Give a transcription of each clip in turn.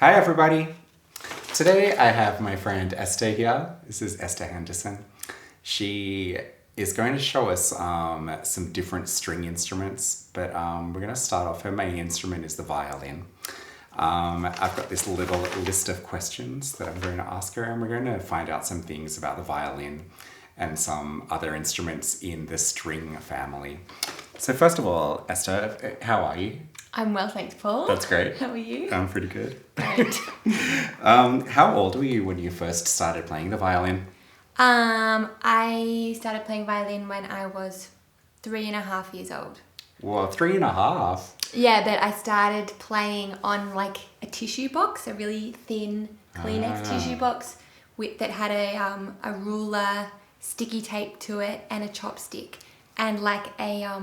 Hi everybody! Today I have my friend Esther here. This is Esther Henderson. She is going to show us some different string instruments, but we're going to start off. Her main instrument is the violin. I've got this little list of questions that I'm going to ask her, and we're going to find out some things about the violin and some other instruments in the string family. So first of all, Esther, how are you? I'm well, thanks, Paul. That's great. How are you? I'm pretty good. Great. How old were you when you first started playing the violin? I started playing violin when I was 3.5 years old. Well, 3.5. Yeah, but I started playing on like a tissue box, a really thin Kleenex tissue box that had a ruler, sticky tape to it, and a chopstick, and like a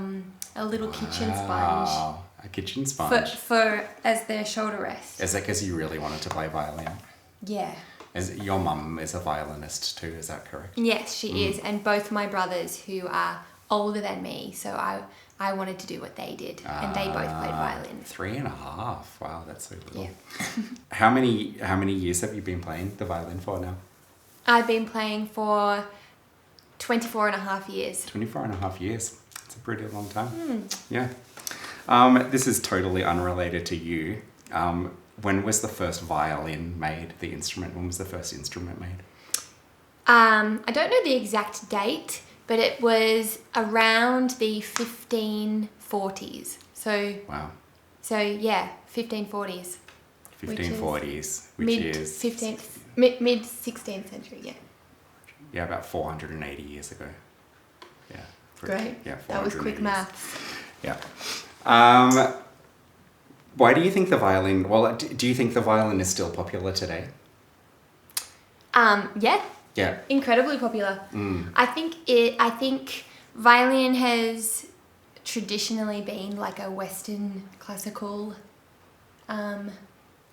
little kitchen sponge. A kitchen sponge. For as the shoulder rest. Is that because you really wanted to play violin? Yeah. Your mum is a violinist too, is that correct? Yes, she is, and both my brothers who are older than me, so I wanted to do what they did, and they both played violin. 3.5. Wow, that's so little. Yeah. How many years have you been playing the violin for now? I've been playing for 24.5 years. 24.5 years. That's a pretty long time. Yeah. This is totally unrelated to you. When was the first violin made, the instrument? When was the first instrument made? I don't know the exact date, but it was around the 1540s. So, Wow. So yeah, 1540s. 1540s, which is... Mid 16th century, yeah. Yeah, about 480 years ago. Yeah. Great. Yeah, that was 480 quick years. maths. Yeah. Why do you think the violin... Well, do you think the violin is still popular today? Yeah. Yeah. Incredibly popular. I think violin has traditionally been like a Western classical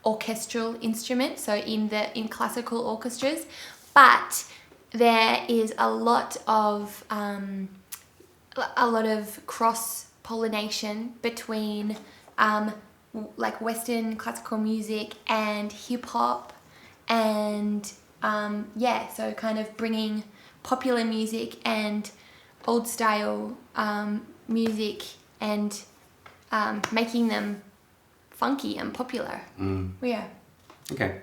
orchestral instrument, so in classical orchestras, but there is a lot of cross pollination between like Western classical music and hip hop, and so kind of bringing popular music and old style music and making them funky and popular. Yeah. Okay.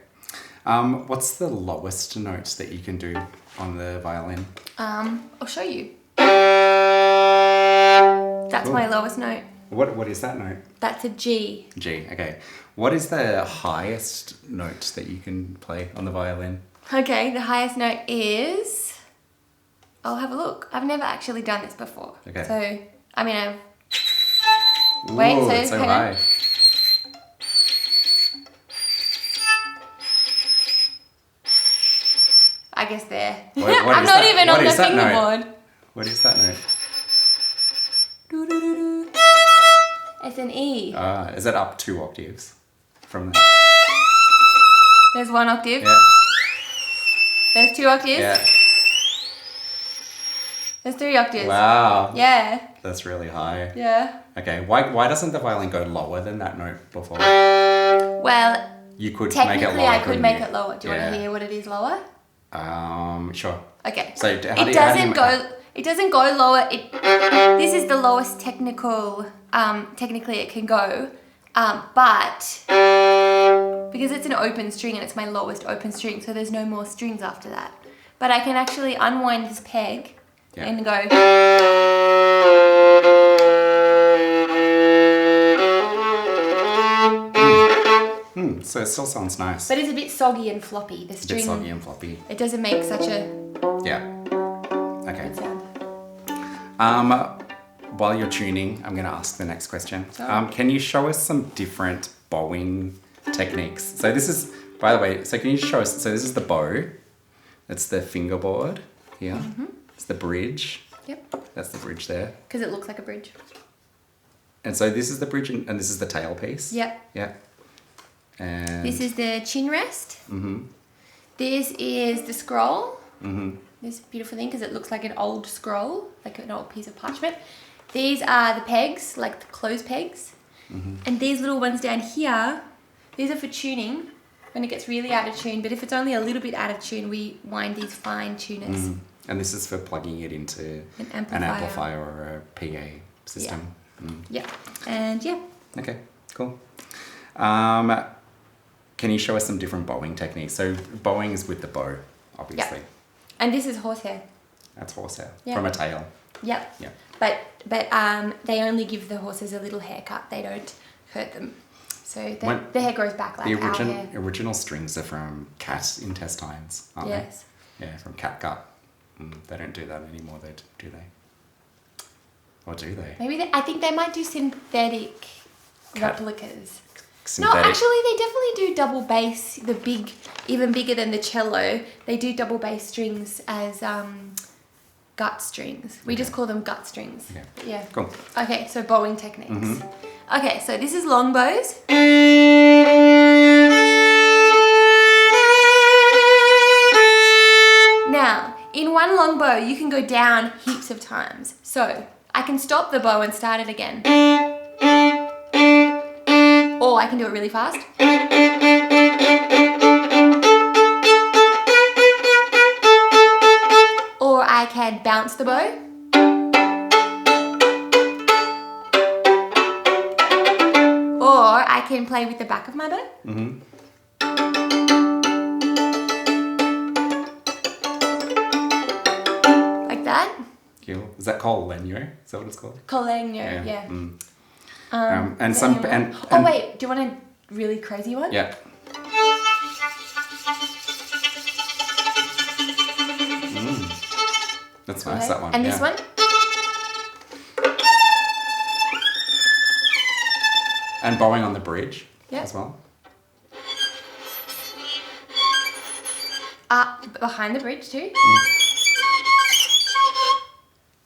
What's the lowest notes that you can do on the violin? I'll show you. That's Cool. my lowest note. What is that note? That's a G. G, okay. What is the highest note that you can play on the violin? Okay, the highest note is... I'll have a look. I've never actually done this before. Okay. So, I mean, I've... Ooh, Wait, so it's so hang on. high. I guess there. What I'm is not that? even What on the is that note? fingerboard. What is that note? Doo-doo-doo-doo. It's an E. Is it up 2 octaves from the... There's 1 octave. Yeah. There's 2 octaves. Yeah. There's 3 octaves. Wow. Yeah. That's really high. Yeah. Okay, why doesn't the violin go lower than that note before? Well, You could make it technically lower. I could couldn't make you? it lower. Do you want to hear what it is lower? Sure. Okay. So It doesn't go lower. This is the lowest technically it can go, but because it's an open string and it's my lowest open string, so there's no more strings after that. But I can actually unwind this peg and go. So it still sounds nice. But it's a bit soggy and floppy. The string. A bit soggy and floppy. It doesn't make such a Yeah. Okay. good sound. While you're tuning, I'm going to ask the next question. Oh. Can you show us some different bowing techniques? So this is, by the way, so can you show us, so this is the bow. That's the fingerboard here. It's the bridge. Yep. That's the bridge there. Because it looks like a bridge. And so this is the bridge and this is the tailpiece. Yep. Yeah. And This is the chin rest. This is the scroll. This beautiful thing because it looks like an old scroll, like an old piece of parchment. These are the pegs, like the clothes pegs. And these little ones down here, these are for tuning. when it gets really out of tune. But if it's only a little bit out of tune, we wind these fine tuners. And this is for plugging it into An an amplifier or a PA system. Yeah. And yeah. Okay, cool. Can you show us some different bowing techniques? So bowing is with the bow, obviously. Yeah. And this is horsehair. That's horsehair Yeah. from a tail. Yep. Yeah. But they only give the horses a little haircut. They don't hurt them. So the hair grows back like our hair. The original strings are from cat intestines, aren't Yes. they? Yeah, from cat gut. They don't do that anymore, do they? Or do they? Maybe I think they might do synthetic replicas. No, Synthetic. actually, they definitely do double bass. Even bigger than the cello. They do double bass strings as gut strings. We just call them gut strings. Okay. Yeah. Cool. Okay, so bowing techniques. Okay, so this is long bows. Now, in one long bow, you can go down heaps of times. So, I can stop the bow and start it again. Or I can do it really fast. Or I can bounce the bow. Or I can play with the back of my bow. Like that. Cool. Is that called lenio? Is that what it's called? Colegno, yeah. And some and oh wait, do you want a really crazy one? yeah. That's nice. Okay. That one. And yeah. this one? And bowing on the bridge Yeah. as well. Behind the bridge too.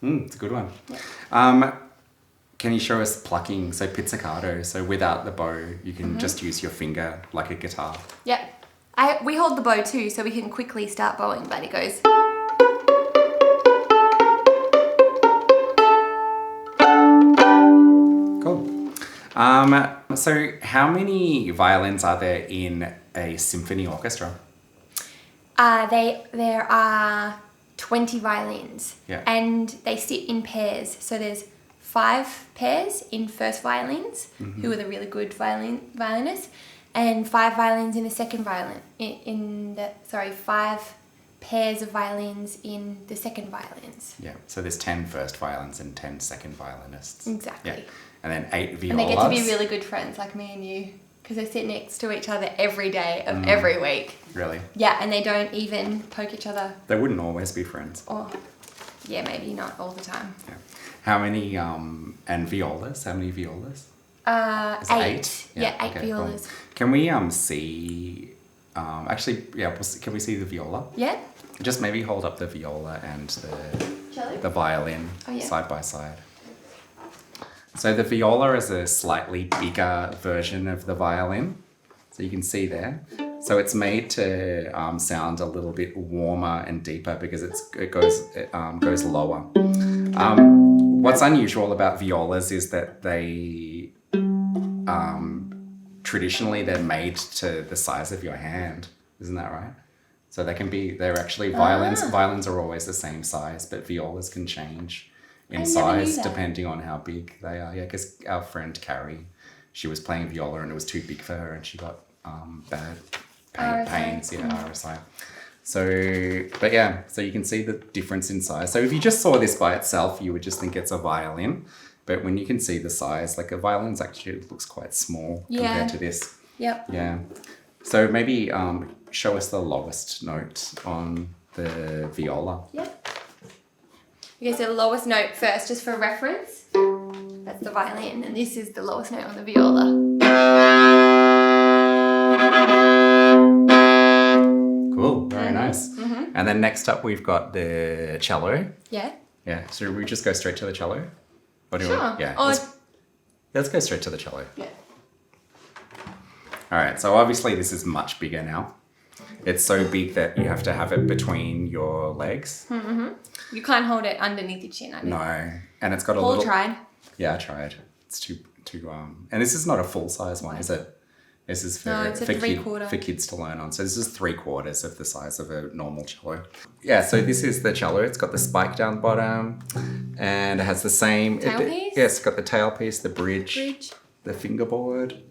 It's a good one. Can you show us plucking? So pizzicato. So without the bow, you can just use your finger like a guitar. Yeah. We hold the bow too, so we can quickly start bowing, but it goes. Cool. So how many violins are there in a symphony orchestra? There are 20 violins. Yeah. And they sit in pairs. So there's 5 pairs in first violins, who are the really good violinists, and 5 violins in the second violin. 5 pairs of violins in the second violins. Yeah. So there's 10 first violins and 10 second violinists. Exactly. Yeah. And then 8 violas. And they get to be really good friends, like me and you, because they sit next to each other every day of every week. Really? Yeah, and they don't even poke each other. They wouldn't always be friends. Or, yeah, maybe not all the time. Yeah. How many, and violas? How many violas? Is it 8. Yeah, 8 okay, violas. Cool. Can we see, can we see the viola? Yeah? Just maybe hold up the viola and Cello? the violin Oh, yeah. side by side. So the viola is a slightly bigger version of the violin. So you can see there. So it's made to sound a little bit warmer and deeper because it goes lower. What's unusual about violas is that they traditionally they're made to the size of your hand. Isn't that right? So they're actually violins. Violins are always the same size, but violas can change in I never size knew that. depending on how big they are. Yeah, because our friend Carrie, she was playing viola and it was too big for her and she got bad pains. Yeah, RSI. So you can see the difference in size. So if you just saw this by itself, you would just think it's a violin. But when you can see the size, like a violin's actually looks quite small compared to this. Yep. Yeah. So maybe show us the lowest note on the viola. Yep. Okay, so the lowest note first, just for reference. That's the violin, and this is the lowest note on the viola. Cool. Very nice. And then next up, we've got the cello. Yeah. Yeah. So we just go straight to the cello? Or do you Sure. want? Yeah. Or- Let's go straight to the cello. Yeah. All right. So obviously this is much bigger now. It's so big that you have to have it between your legs. You can't hold it underneath your chin. No. And it's got a Paul little... tried. Yeah, I tried. It's too and this is not a full size one, is it? This is for, No, it's a three-quarter. for kids to learn on. So this is 3/4 of the size of a normal cello. Yeah, so this is the cello. It's got the spike down the bottom and it has the same... Tailpiece? Yes, it's got the tailpiece, the bridge, the fingerboard.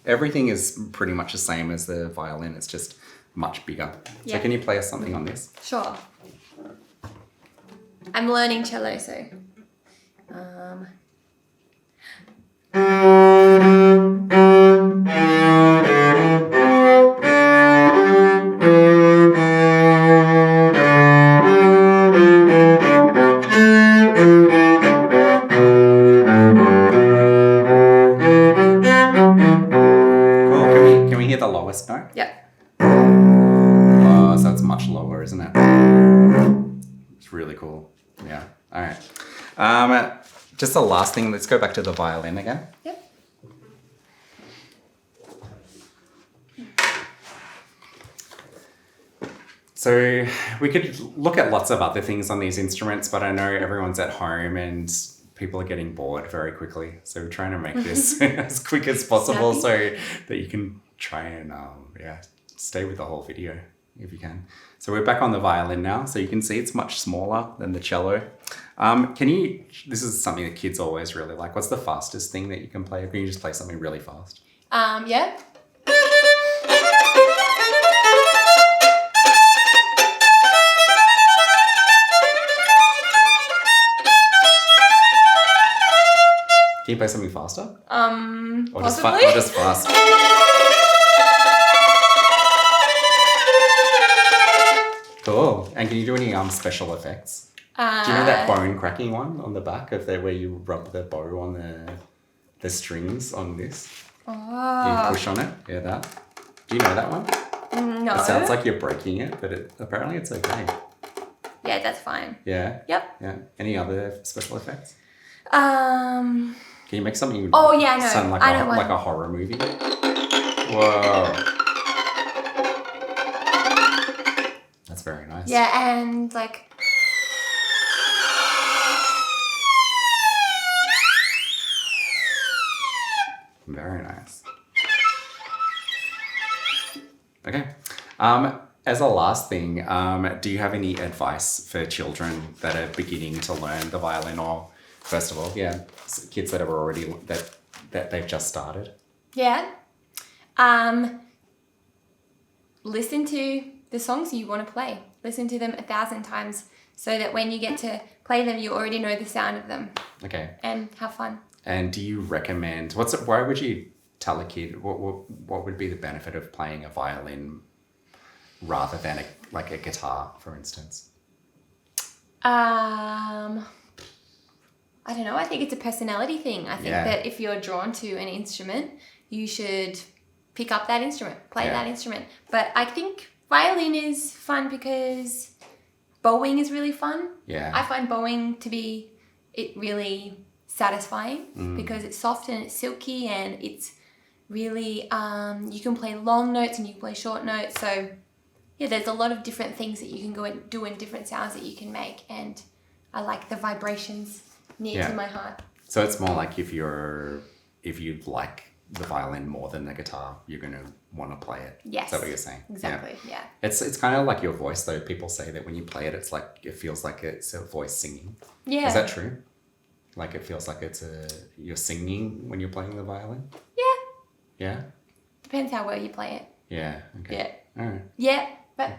Everything is pretty much the same as the violin. It's just much bigger. Yeah. So can you play us something on this? Sure. I'm learning cello, so... Cool. Can we hear the lowest note? Yep. Oh, so it's much lower, isn't it? It's really cool. Yeah. All right. Just the last thing. Let's go back to the violin again. Yep. So we could look at lots of other things on these instruments, but I know everyone's at home and people are getting bored very quickly. So we're trying to make this as quick as possible so that you can try and stay with the whole video if you can. So we're back on the violin now. So you can see it's much smaller than the cello. This is something that kids always really like. What's the fastest thing that you can play? Can you just play something really fast? Yeah. Can you play something faster? Or Possibly. Just fast. Cool. And can you do any special effects? Do you know that bone cracking one on the back of where you rub the bow on the strings on this? Oh. You push on it. Yeah, that. Do you know that one? No. It sounds like you're breaking it, but apparently it's okay. Yeah, that's fine. Yeah. Yep. Yeah. Any other special effects? Um. Can you make something Oh yeah, I know. sound like I know one. like a horror movie? Whoa. That's very nice. Yeah, and like. Very nice. Okay. As a last thing, do you have any advice for children that are beginning to learn the violin, or first of all, kids that have already that they've just started? Yeah. Listen to the songs you want to play. Listen to them 1,000 times so that when you get to play them, you already know the sound of them. Okay. And have fun. And do you recommend, why would you tell a kid, what would be the benefit of playing a violin rather than a guitar, for instance? I don't know. I think it's a personality thing. I think that if you're drawn to an instrument, you should pick up that instrument, play that instrument. But I think violin is fun because bowing is really fun. Yeah. I find bowing to be really satisfying because it's soft and it's silky and it's really, you can play long notes and you can play short notes. So yeah, there's a lot of different things that you can go and do and different sounds that you can make. And I like the vibrations near to my heart. So it's more like if you like the violin more than the guitar, you're going to want to play it. Yes. Is that what you're saying? Exactly, yeah. It's kind of like your voice though. People say that when you play it, it feels like it's a voice singing. Yeah. Is that true? Like it feels like you're singing when you're playing the violin? Yeah. Yeah? Depends how well you play it. Yeah. Okay. Yeah. All right. Yeah, but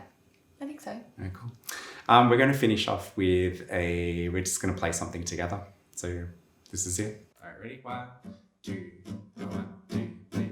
I think so. All right, cool. We're going to finish off with we're just going to play something together. So this is it. All right, ready? 1, 2, 1, 2, 3.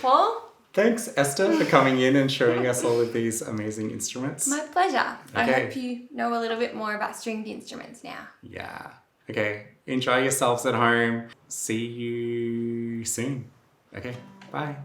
Paul. Thanks, Esther, for coming in and showing us all of these amazing instruments. My pleasure. I Okay. hope you know a little bit more about stringed instruments now. Yeah. Okay. Enjoy yourselves at home. See you soon. Okay. Bye.